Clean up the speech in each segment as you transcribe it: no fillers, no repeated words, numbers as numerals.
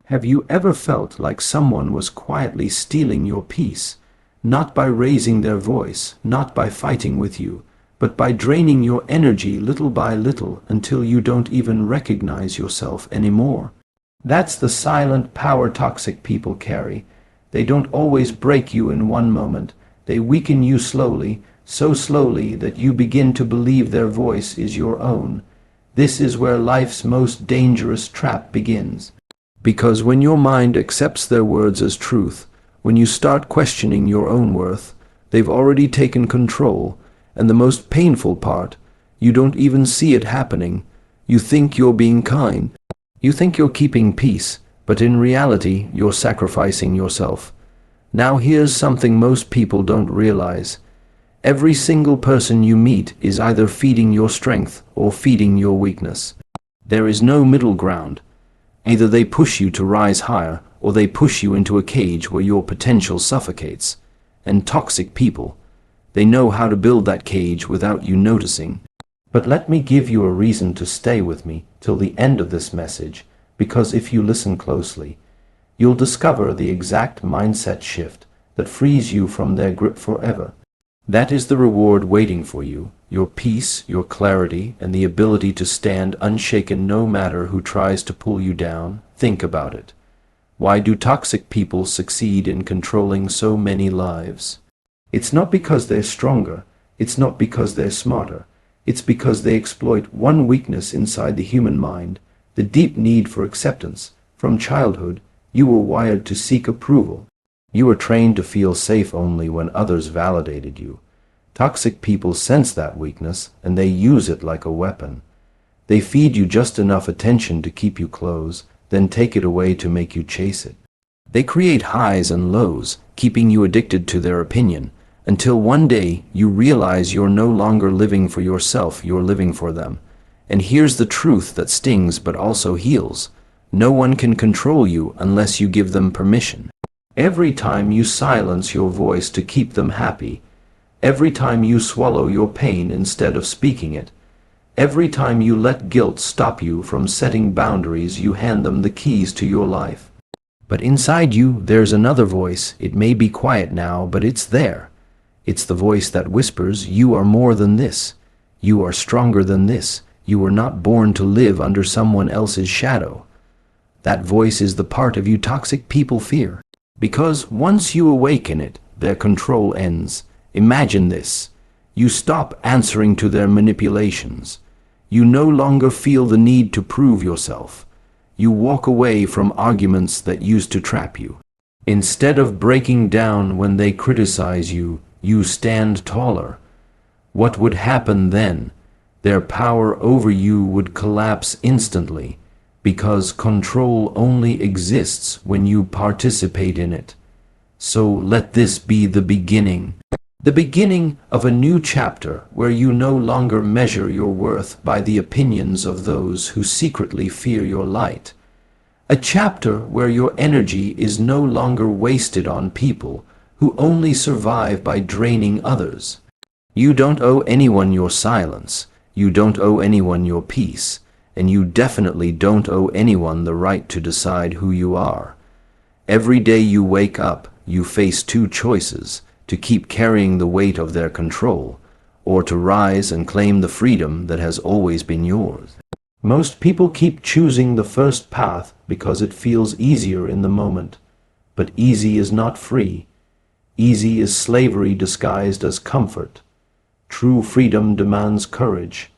Have you ever felt like someone was quietly stealing your peace, not by raising their voice, not by fighting with you, but by draining your energy little by little until you don't even recognize yourself anymore? That's the silent power toxic people carry. They don't always break you in one moment. They weaken you slowly, so slowly that you begin to believe their voice is your own. This is where life's most dangerous trap begins. Because when your mind accepts their words as truth, when you start questioning your own worth, they've already taken control, and the most painful part, you don't even see it happening. You think you're being kind. You think you're keeping peace, but in reality, you're sacrificing yourself. Now here's something most people don't realize. Every single person you meet is either feeding your strength or feeding your weakness. There is no middle ground. Either they push you to rise higher, or they push you into a cage where your potential suffocates. And toxic people, they know how to build that cage without you noticing. But let me give you a reason to stay with me till the end of this message, because if you listen closely, you'll discover the exact mindset shift that frees you from their grip forever. That is the reward waiting for you, your peace, your clarity, and the ability to stand unshaken no matter who tries to pull you down. Think about it. Why do toxic people succeed in controlling so many lives? It's not because they're stronger, it's not because they're smarter, it's because they exploit one weakness inside the human mind, the deep need for acceptance. From childhood, you were wired to seek approval. You were trained to feel safe only when others validated you. Toxic people sense that weakness, and they use it like a weapon. They feed you just enough attention to keep you close, then take it away to make you chase it. They create highs and lows, keeping you addicted to their opinion, until one day you realize you're no longer living for yourself, you're living for them. And here's the truth that stings but also heals. No one can control you unless you give them permission. Every time you silence your voice to keep them happy, every time you swallow your pain instead of speaking it, every time you let guilt stop you from setting boundaries, you hand them the keys to your life. But inside you, there's another voice. It may be quiet now, but it's there. It's the voice that whispers, you are more than this. You are stronger than this. You were not born to live under someone else's shadow. That voice is the part of you toxic people fear. Because once you awaken it, their control ends. Imagine this. You stop answering to their manipulations. You no longer feel the need to prove yourself. You walk away from arguments that used to trap you. Instead of breaking down when they criticize you, you stand taller. What would happen then? Their power over you would collapse instantly, because control only exists when you participate in it. So let this be the beginning of a new chapter where you no longer measure your worth by the opinions of those who secretly fear your light. A chapter where your energy is no longer wasted on people who only survive by draining others. You don't owe anyone your silence, you don't owe anyone your peace, and you definitely don't owe anyone the right to decide who you are. Every day you wake up, you face two choices: to keep carrying the weight of their control, or to rise and claim the freedom that has always been yours. Most people keep choosing the first path because it feels easier in the moment. But easy is not free. Easy is slavery disguised as comfort. True freedom demands courage.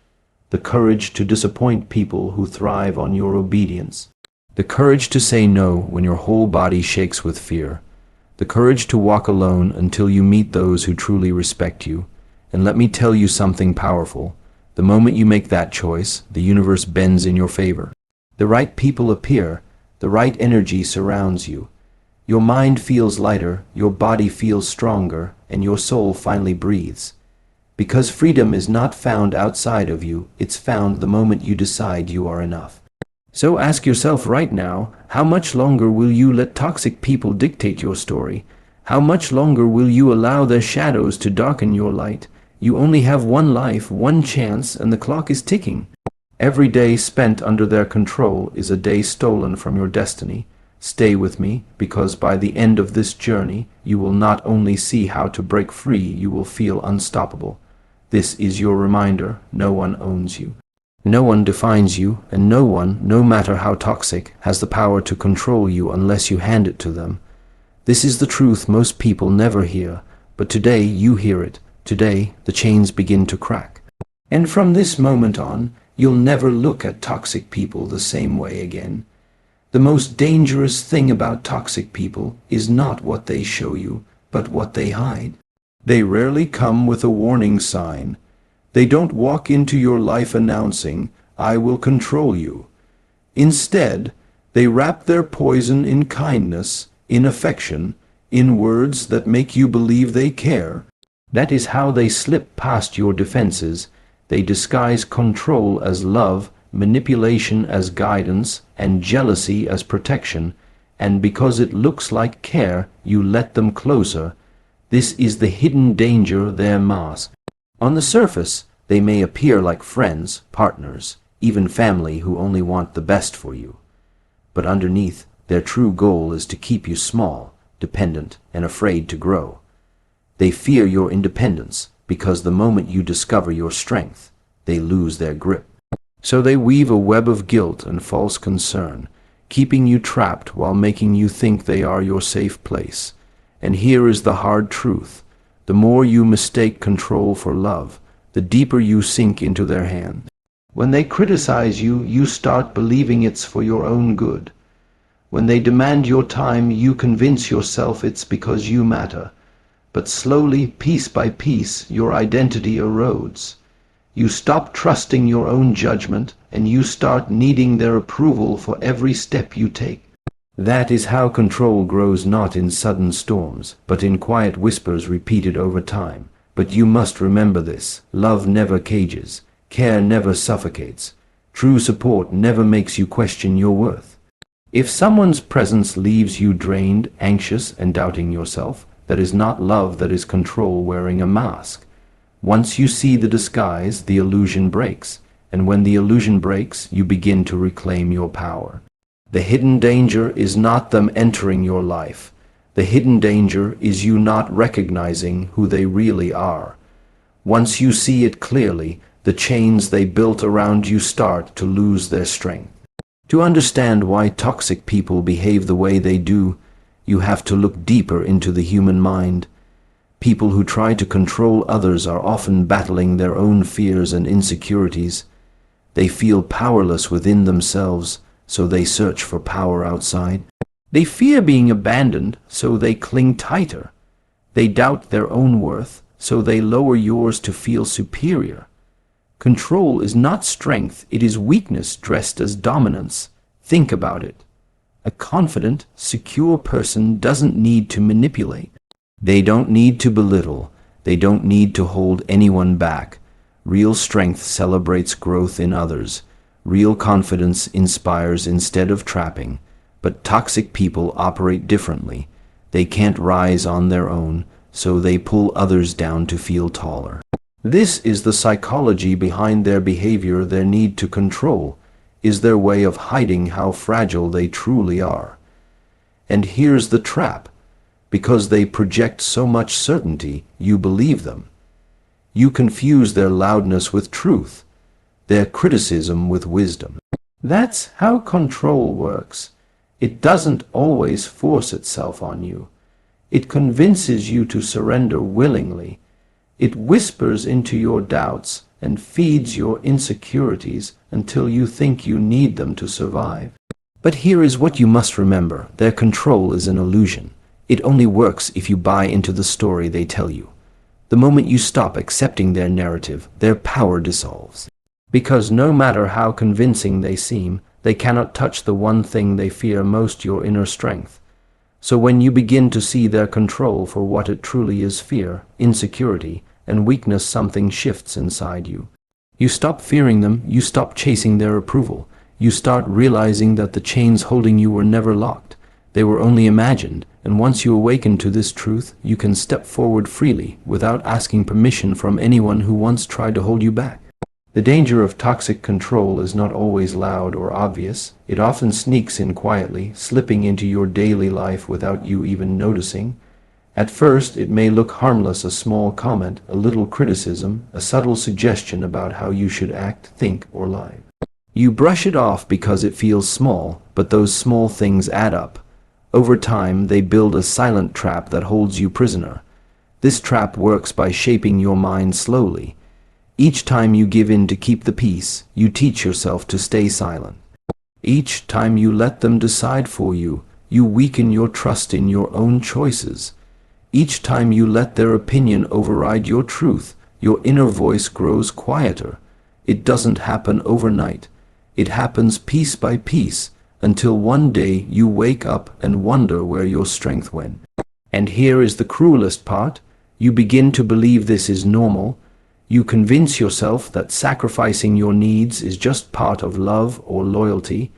The courage to disappoint people who thrive on your obedience. The courage to say no when your whole body shakes with fear. The courage to walk alone until you meet those who truly respect you. And let me tell you something powerful. The moment you make that choice, the universe bends in your favor. The right people appear. The right energy surrounds you. Your mind feels lighter, your body feels stronger, and your soul finally breathes. Because freedom is not found outside of you, it's found the moment you decide you are enough. So ask yourself right now, how much longer will you let toxic people dictate your story? How much longer will you allow their shadows to darken your light? You only have one life, one chance, and the clock is ticking. Every day spent under their control is a day stolen from your destiny. Stay with me, because by the end of this journey, you will not only see how to break free, you will feel unstoppable. This is your reminder: no one owns you. No one defines you, and no one, no matter how toxic, has the power to control you unless you hand it to them. This is the truth most people never hear, but today you hear it. Today, the chains begin to crack. And from this moment on, you'll never look at toxic people the same way again. The most dangerous thing about toxic people is not what they show you, but what they hide. They rarely come with a warning sign. They don't walk into your life announcing, "I will control you." Instead, they wrap their poison in kindness, in affection, in words that make you believe they care. That is how they slip past your defenses. They disguise control as love, manipulation as guidance, and jealousy as protection, and because it looks like care, you let them closer. This is the hidden danger, their mask. On the surface, they may appear like friends, partners, even family who only want the best for you. But underneath, their true goal is to keep you small, dependent, and afraid to grow. They fear your independence, because the moment you discover your strength, they lose their grip. So they weave a web of guilt and false concern, keeping you trapped while making you think they are your safe place. And here is the hard truth: the more you mistake control for love, the deeper you sink into their hand. When they criticize you, you start believing it's for your own good. When they demand your time, you convince yourself it's because you matter. But slowly, piece by piece, your identity erodes. You stop trusting your own judgment, and you start needing their approval for every step you take. That is how control grows, not in sudden storms, but in quiet whispers repeated over time. But you must remember this: love never cages, care never suffocates, true support never makes you question your worth. If someone's presence leaves you drained, anxious, and doubting yourself, that is not love, that is control wearing a mask. Once you see the disguise, the illusion breaks, and when the illusion breaks, you begin to reclaim your power. The hidden danger is not them entering your life. The hidden danger is you not recognizing who they really are. Once you see it clearly, the chains they built around you start to lose their strength. To understand why toxic people behave the way they do, you have to look deeper into the human mind. People who try to control others are often battling their own fears and insecurities. They feel powerless within themselves, so they search for power outside. They fear being abandoned, so they cling tighter. They doubt their own worth, so they lower yours to feel superior. Control is not strength, it is weakness dressed as dominance. Think about it. A confident, secure person doesn't need to manipulate. They don't need to belittle. They don't need to hold anyone back. Real strength celebrates growth in others. Real confidence inspires instead of trapping. But toxic people operate differently. They can't rise on their own, so they pull others down to feel taller. This is the psychology behind their behavior. Their need to control is their way of hiding how fragile they truly are. And here's the trap. Because they project so much certainty, you believe them. You confuse their loudness with truth, their criticism with wisdom. That's how control works. It doesn't always force itself on you. It convinces you to surrender willingly. It whispers into your doubts and feeds your insecurities until you think you need them to survive. But here is what you must remember: their control is an illusion. It only works if you buy into the story they tell you. The moment you stop accepting their narrative, their power dissolves. Because no matter how convincing they seem, they cannot touch the one thing they fear most: your inner strength. So when you begin to see their control for what it truly is, fear, insecurity, and weakness, something shifts inside you. You stop fearing them, you stop chasing their approval. You start realizing that the chains holding you were never locked. They were only imagined, and once you awaken to this truth, you can step forward freely without asking permission from anyone who once tried to hold you back. The danger of toxic control is not always loud or obvious. It often sneaks in quietly, slipping into your daily life without you even noticing. At first, it may look harmless, a small comment, a little criticism, a subtle suggestion about how you should act, think, or live. You brush it off because it feels small, but those small things add up. Over time, they build a silent trap that holds you prisoner. This trap works by shaping your mind slowly. Each time you give in to keep the peace, you teach yourself to stay silent. Each time you let them decide for you, you weaken your trust in your own choices. Each time you let their opinion override your truth, your inner voice grows quieter. It doesn't happen overnight. It happens piece by piece, until one day you wake up and wonder where your strength went. And here is the cruelest part. You begin to believe this is normal. You convince yourself that sacrificing your needs is just part of love or loyalty.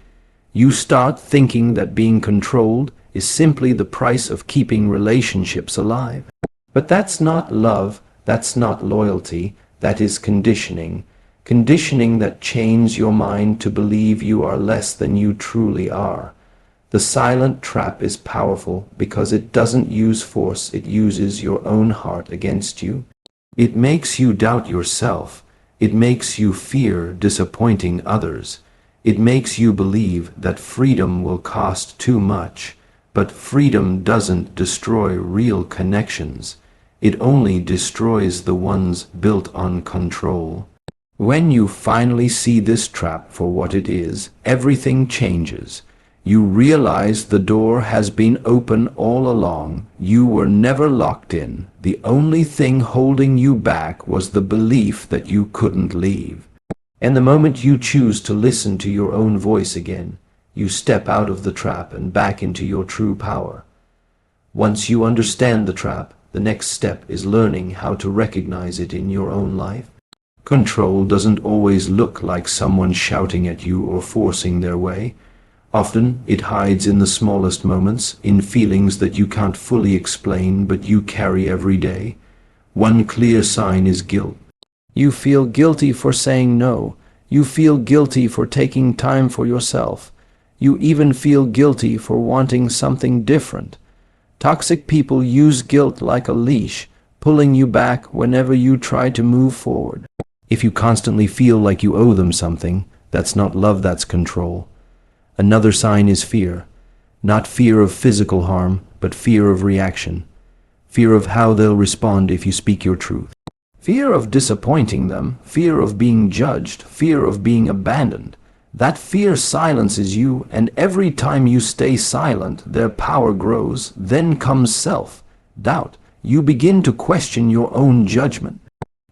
You start thinking that being controlled is simply the price of keeping relationships alive. But that's not love, that's not loyalty, that is conditioning. Conditioning that chains your mind to believe you are less than you truly are. The silent trap is powerful because it doesn't use force, it uses your own heart against you. It makes you doubt yourself. It makes you fear disappointing others. It makes you believe that freedom will cost too much. But freedom doesn't destroy real connections. It only destroys the ones built on control. When you finally see this trap for what it is, everything changes. You realize the door has been open all along. You were never locked in. The only thing holding you back was the belief that you couldn't leave. And the moment you choose to listen to your own voice again, you step out of the trap and back into your true power. Once you understand the trap, the next step is learning how to recognize it in your own life. Control doesn't always look like someone shouting at you or forcing their way. Often it hides in the smallest moments, in feelings that you can't fully explain but you carry every day. One clear sign is guilt. You feel guilty for saying no. You feel guilty for taking time for yourself. You even feel guilty for wanting something different. Toxic people use guilt like a leash, pulling you back whenever you try to move forward. If you constantly feel like you owe them something, that's not love, that's control. Another sign is fear. Not fear of physical harm, but fear of reaction. Fear of how they'll respond if you speak your truth. Fear of disappointing them, fear of being judged, fear of being abandoned. That fear silences you, and every time you stay silent, their power grows. Then comes self-doubt. You begin to question your own judgment.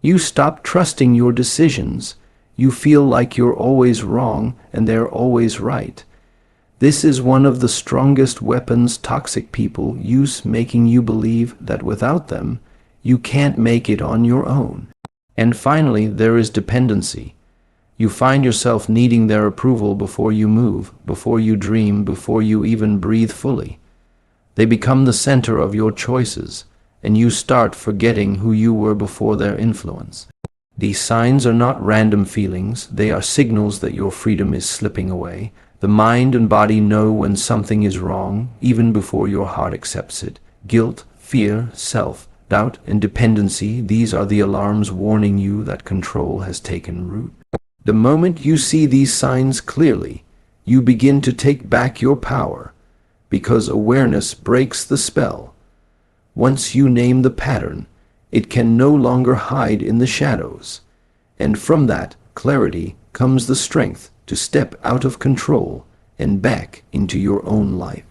You stop trusting your decisions. You feel like you're always wrong and they're always right. This is one of the strongest weapons toxic people use, making you believe that without them, you can't make it on your own. And finally, there is dependency. You find yourself needing their approval before you move, before you dream, before you even breathe fully. They become the center of your choices, and you start forgetting who you were before their influence. These signs are not random feelings, they are signals that your freedom is slipping away. The mind and body know when something is wrong, even before your heart accepts it. Guilt, fear, self-doubt, and dependency, these are the alarms warning you that control has taken root. The moment you see these signs clearly, you begin to take back your power, because awareness breaks the spell. Once you name the pattern, it can no longer hide in the shadows. And from that clarity comes the strength to step out of control and back into your own life.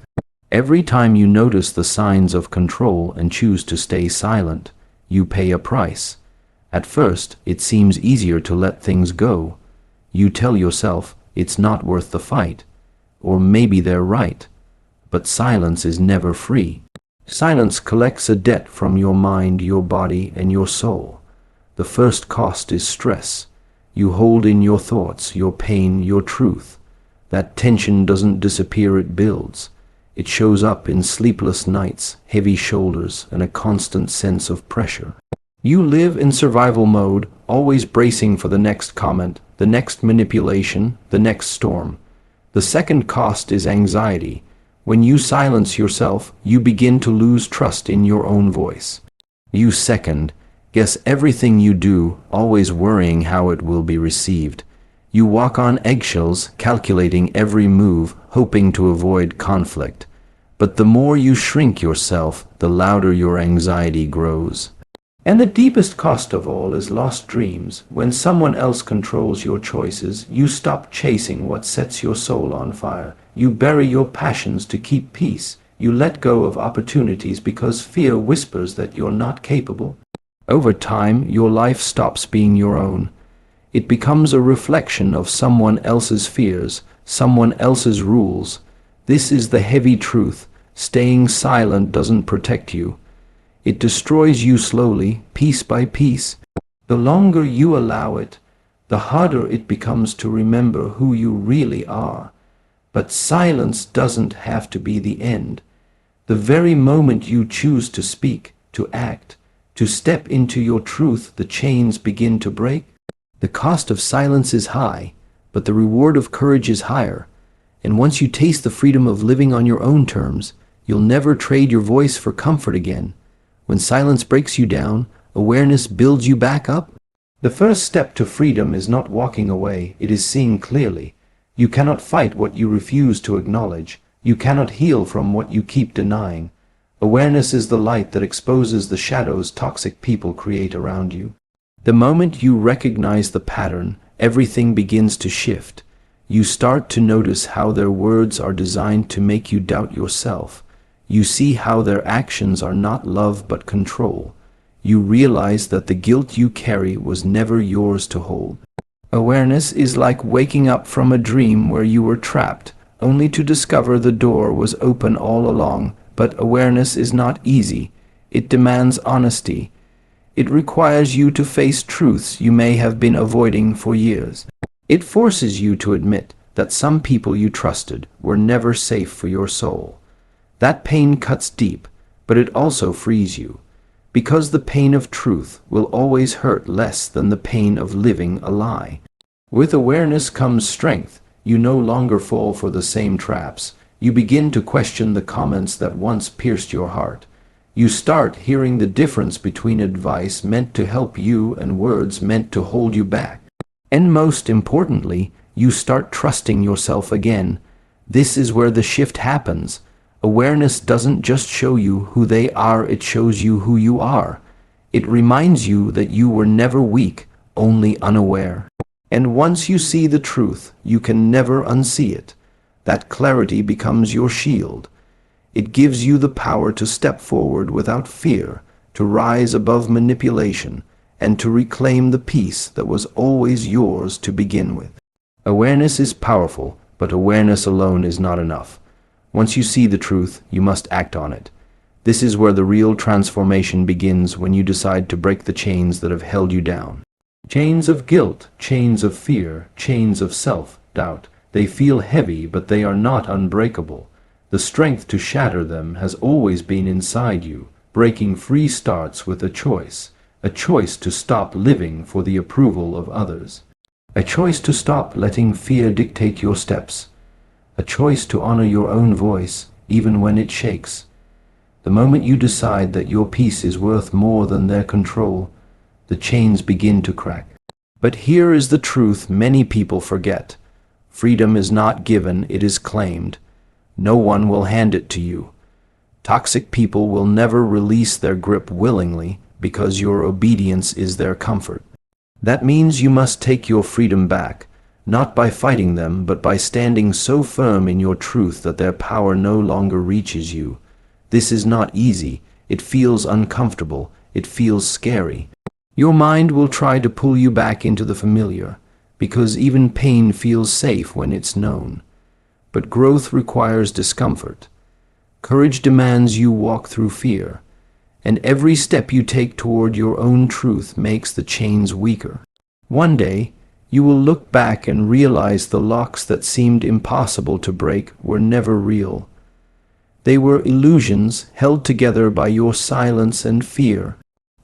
Every time you notice the signs of control and choose to stay silent, you pay a price. At first, it seems easier to let things go. You tell yourself it's not worth the fight, or maybe they're right. But silence is never free. Silence collects a debt from your mind, your body, and your soul. The first cost is stress. You hold in your thoughts, your pain, your truth. That tension doesn't disappear, it builds. It shows up in sleepless nights, heavy shoulders, and a constant sense of pressure. You live in survival mode, always bracing for the next comment, the next manipulation, the next storm. The second cost is anxiety. When you silence yourself, you begin to lose trust in your own voice. You second, guess everything you do, always worrying how it will be received. You walk on eggshells, calculating every move, hoping to avoid conflict. But the more you shrink yourself, the louder your anxiety grows. And the deepest cost of all is lost dreams. When someone else controls your choices, you stop chasing what sets your soul on fire. You bury your passions to keep peace. You let go of opportunities because fear whispers that you're not capable. Over time, your life stops being your own. It becomes a reflection of someone else's fears, someone else's rules. This is the heavy truth. Staying silent doesn't protect you. It destroys you slowly, piece by piece. The longer you allow it, the harder it becomes to remember who you really are. But silence doesn't have to be the end. The very moment you choose to speak, to act, to step into your truth, the chains begin to break. The cost of silence is high, but the reward of courage is higher. And once you taste the freedom of living on your own terms, you'll never trade your voice for comfort again. When silence breaks you down, awareness builds you back up. The first step to freedom is not walking away, it is seeing clearly. You cannot fight what you refuse to acknowledge. You cannot heal from what you keep denying. Awareness is the light that exposes the shadows toxic people create around you. The moment you recognize the pattern, everything begins to shift. You start to notice how their words are designed to make you doubt yourself. You see how their actions are not love but control. You realize that the guilt you carry was never yours to hold. Awareness is like waking up from a dream where you were trapped, only to discover the door was open all along. But awareness is not easy. It demands honesty. It requires you to face truths you may have been avoiding for years. It forces you to admit that some people you trusted were never safe for your soul. That pain cuts deep, but it also frees you, because the pain of truth will always hurt less than the pain of living a lie. With awareness comes strength. You no longer fall for the same traps. You begin to question the comments that once pierced your heart. You start hearing the difference between advice meant to help you and words meant to hold you back. And most importantly, you start trusting yourself again. This is where the shift happens. Awareness doesn't just show you who they are, it shows you who you are. It reminds you that you were never weak, only unaware. And once you see the truth, you can never unsee it. That clarity becomes your shield. It gives you the power to step forward without fear, to rise above manipulation, and to reclaim the peace that was always yours to begin with. Awareness is powerful, but awareness alone is not enough. Once you see the truth, you must act on it. This is where the real transformation begins, when you decide to break the chains that have held you down. Chains of guilt, chains of fear, chains of self-doubt. They feel heavy, but they are not unbreakable. The strength to shatter them has always been inside you. Breaking free starts with a choice to stop living for the approval of others. A choice to stop letting fear dictate your steps. A choice to honor your own voice, even when it shakes. The moment you decide that your peace is worth more than their control, the chains begin to crack. But here is the truth many people forget. Freedom is not given, it is claimed. No one will hand it to you. Toxic people will never release their grip willingly because your obedience is their comfort. That means you must take your freedom back, not by fighting them, but by standing so firm in your truth that their power no longer reaches you. This is not easy. It feels uncomfortable. It feels scary. Your mind will try to pull you back into the familiar, because even pain feels safe when it's known. But growth requires discomfort. Courage demands you walk through fear, and every step you take toward your own truth makes the chains weaker. One day, you will look back and realize the locks that seemed impossible to break were never real. They were illusions held together by your silence and fear.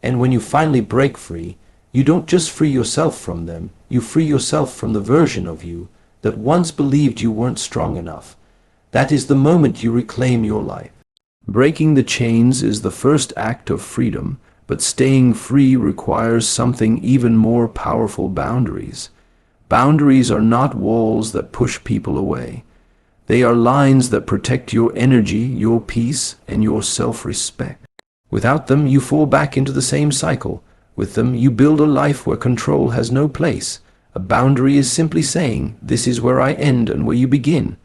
And when you finally break free, you don't just free yourself from them, you free yourself from the version of you that once believed you weren't strong enough. That is the moment you reclaim your life. Breaking the chains is the first act of freedom, but staying free requires something even more powerful: boundaries. Boundaries are not walls that push people away. They are lines that protect your energy, your peace, and your self-respect. Without them, you fall back into the same cycle. With them, you build a life where control has no place. A boundary is simply saying, "This is where I end and where you begin."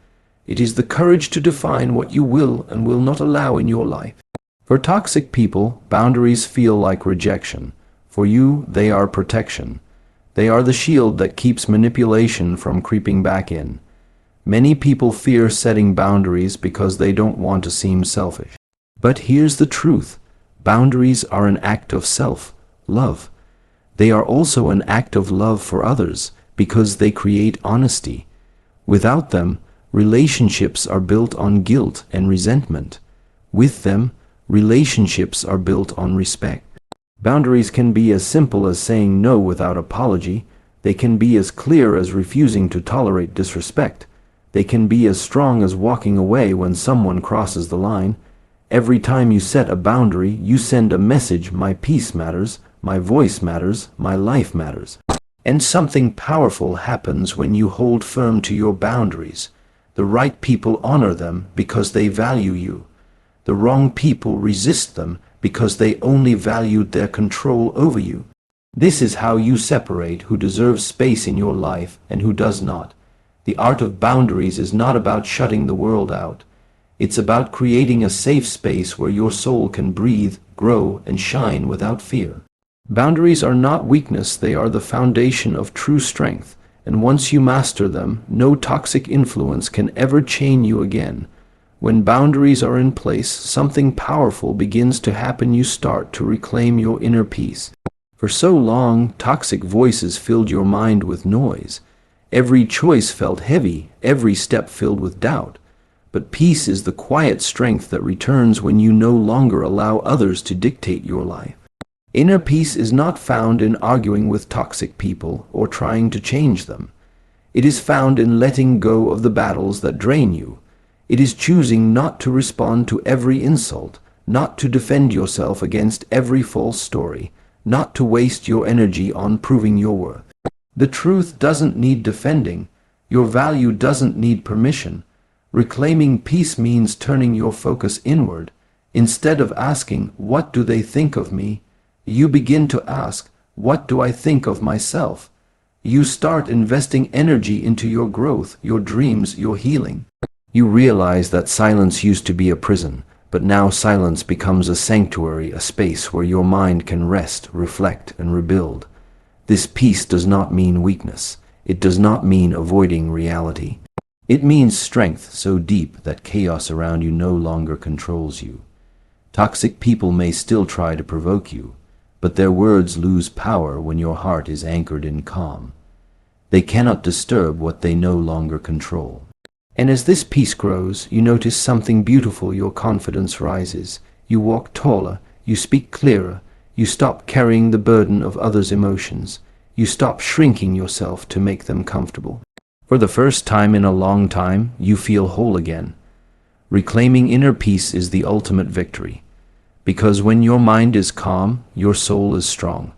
It is the courage to define what you will and will not allow in your life. For toxic people, boundaries feel like rejection. For you, they are protection. They are the shield that keeps manipulation from creeping back in. Many people fear setting boundaries because they don't want to seem selfish. But here's the truth. Boundaries are an act of self-love. They are also an act of love for others because they create honesty. Without them, relationships are built on guilt and resentment. With them, relationships are built on respect. Boundaries can be as simple as saying no without apology. They can be as clear as refusing to tolerate disrespect. They can be as strong as walking away when someone crosses the line. Every time you set a boundary, you send a message: my peace matters, my voice matters, my life matters. And something powerful happens when you hold firm to your boundaries. The right people honor them because they value you. The wrong people resist them because they only valued their control over you. This is how you separate who deserves space in your life and who does not. The art of boundaries is not about shutting the world out. It's about creating a safe space where your soul can breathe, grow, and shine without fear. Boundaries are not weakness, they are the foundation of true strength, and once you master them, no toxic influence can ever chain you again. When boundaries are in place, something powerful begins to happen. You start to reclaim your inner peace. For so long, toxic voices filled your mind with noise. Every choice felt heavy, every step filled with doubt. But peace is the quiet strength that returns when you no longer allow others to dictate your life. Inner peace is not found in arguing with toxic people or trying to change them. It is found in letting go of the battles that drain you. It is choosing not to respond to every insult, not to defend yourself against every false story, not to waste your energy on proving your worth. The truth doesn't need defending. Your value doesn't need permission. Reclaiming peace means turning your focus inward. Instead of asking, "What do they think of me?" you begin to ask, "What do I think of myself?" You start investing energy into your growth, your dreams, your healing. You realize that silence used to be a prison, but now silence becomes a sanctuary, a space where your mind can rest, reflect, and rebuild. This peace does not mean weakness. It does not mean avoiding reality. It means strength so deep that chaos around you no longer controls you. Toxic people may still try to provoke you, but their words lose power when your heart is anchored in calm. They cannot disturb what they no longer control. And as this peace grows, you notice something beautiful. Your confidence rises. You walk taller. You speak clearer. You stop carrying the burden of others' emotions. You stop shrinking yourself to make them comfortable. For the first time in a long time, you feel whole again. Reclaiming inner peace is the ultimate victory. Because when your mind is calm, your soul is strong.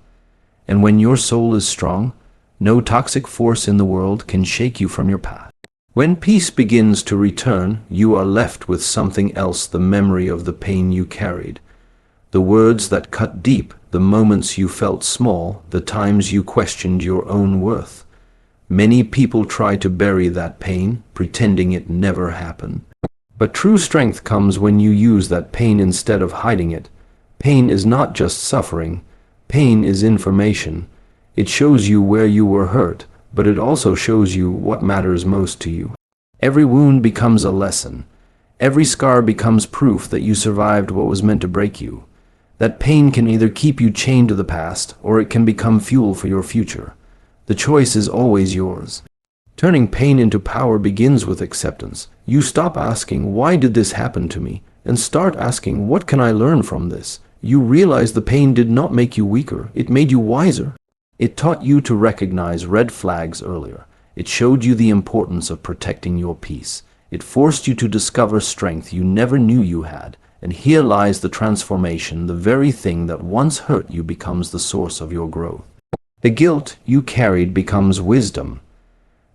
And when your soul is strong, no toxic force in the world can shake you from your path. When peace begins to return, you are left with something else: the memory of the pain you carried. The words that cut deep, the moments you felt small, the times you questioned your own worth. Many people try to bury that pain, pretending it never happened. But true strength comes when you use that pain instead of hiding it. Pain is not just suffering. Pain is information. It shows you where you were hurt, but it also shows you what matters most to you. Every wound becomes a lesson. Every scar becomes proof that you survived what was meant to break you. That pain can either keep you chained to the past, or it can become fuel for your future. The choice is always yours. Turning pain into power begins with acceptance. You stop asking, "Why did this happen to me?" and start asking, "What can I learn from this?" you realized the pain did not make you weaker, it made you wiser. It taught you to recognize red flags earlier. It showed you the importance of protecting your peace. It forced you to discover strength you never knew you had. And here lies the transformation. The very thing that once hurt you becomes the source of your growth. The guilt you carried becomes wisdom.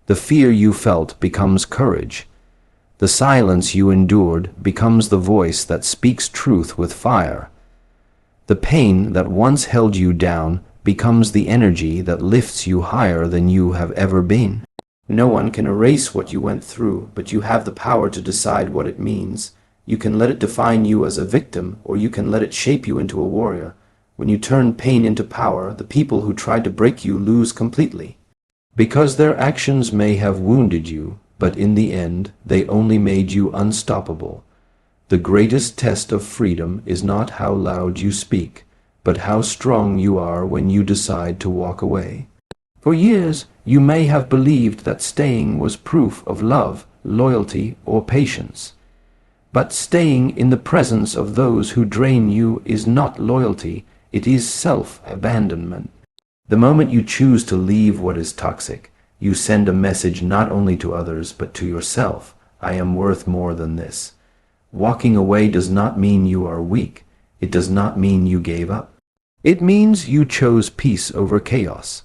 The fear you felt becomes courage. The silence you endured becomes the voice that speaks truth with fire. The pain that once held you down becomes the energy that lifts you higher than you have ever been. No one can erase what you went through, but you have the power to decide what it means. You can let it define you as a victim, or you can let it shape you into a warrior. When you turn pain into power, the people who tried to break you lose completely. Because their actions may have wounded you, but in the end, they only made you unstoppable. The greatest test of freedom is not how loud you speak, but how strong you are when you decide to walk away. For years, you may have believed that staying was proof of love, loyalty, or patience. But staying in the presence of those who drain you is not loyalty, it is self-abandonment. The moment you choose to leave what is toxic, you send a message not only to others but to yourself. I am worth more than this. Walking away does not mean you are weak. It does not mean you gave up. It means you chose peace over chaos.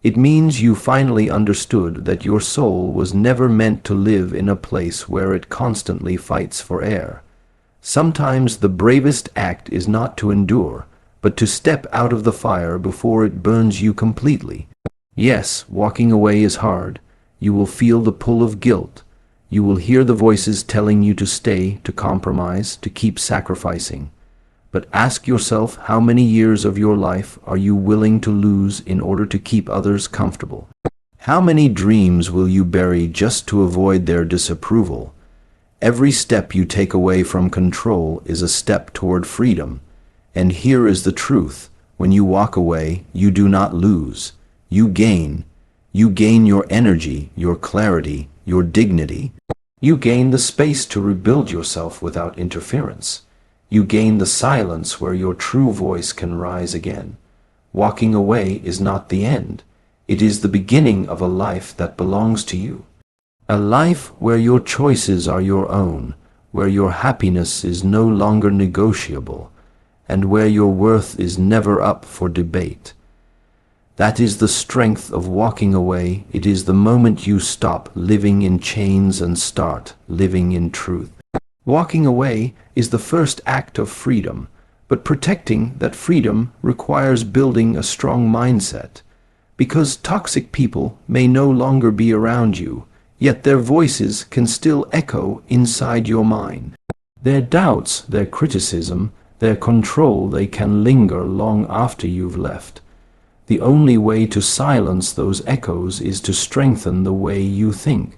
It means you finally understood that your soul was never meant to live in a place where it constantly fights for air. Sometimes the bravest act is not to endure, but to step out of the fire before it burns you completely. Yes, walking away is hard. You will feel the pull of guilt. You will hear the voices telling you to stay, to compromise, to keep sacrificing. But ask yourself, how many years of your life are you willing to lose in order to keep others comfortable? How many dreams will you bury just to avoid their disapproval? Every step you take away from control is a step toward freedom. And here is the truth. When you walk away, you do not lose. You gain. You gain your energy, your clarity, your dignity. You gain the space to rebuild yourself without interference. You gain the silence where your true voice can rise again. Walking away is not the end. It is the beginning of a life that belongs to you. A life where your choices are your own, where your happiness is no longer negotiable, and where your worth is never up for debate. That is the strength of walking away. It is the moment you stop living in chains and start living in truth. Walking away is the first act of freedom, but protecting that freedom requires building a strong mindset. Because toxic people may no longer be around you, yet their voices can still echo inside your mind. Their doubts, their criticism, their control, they can linger long after you've left. The only way to silence those echoes is to strengthen the way you think.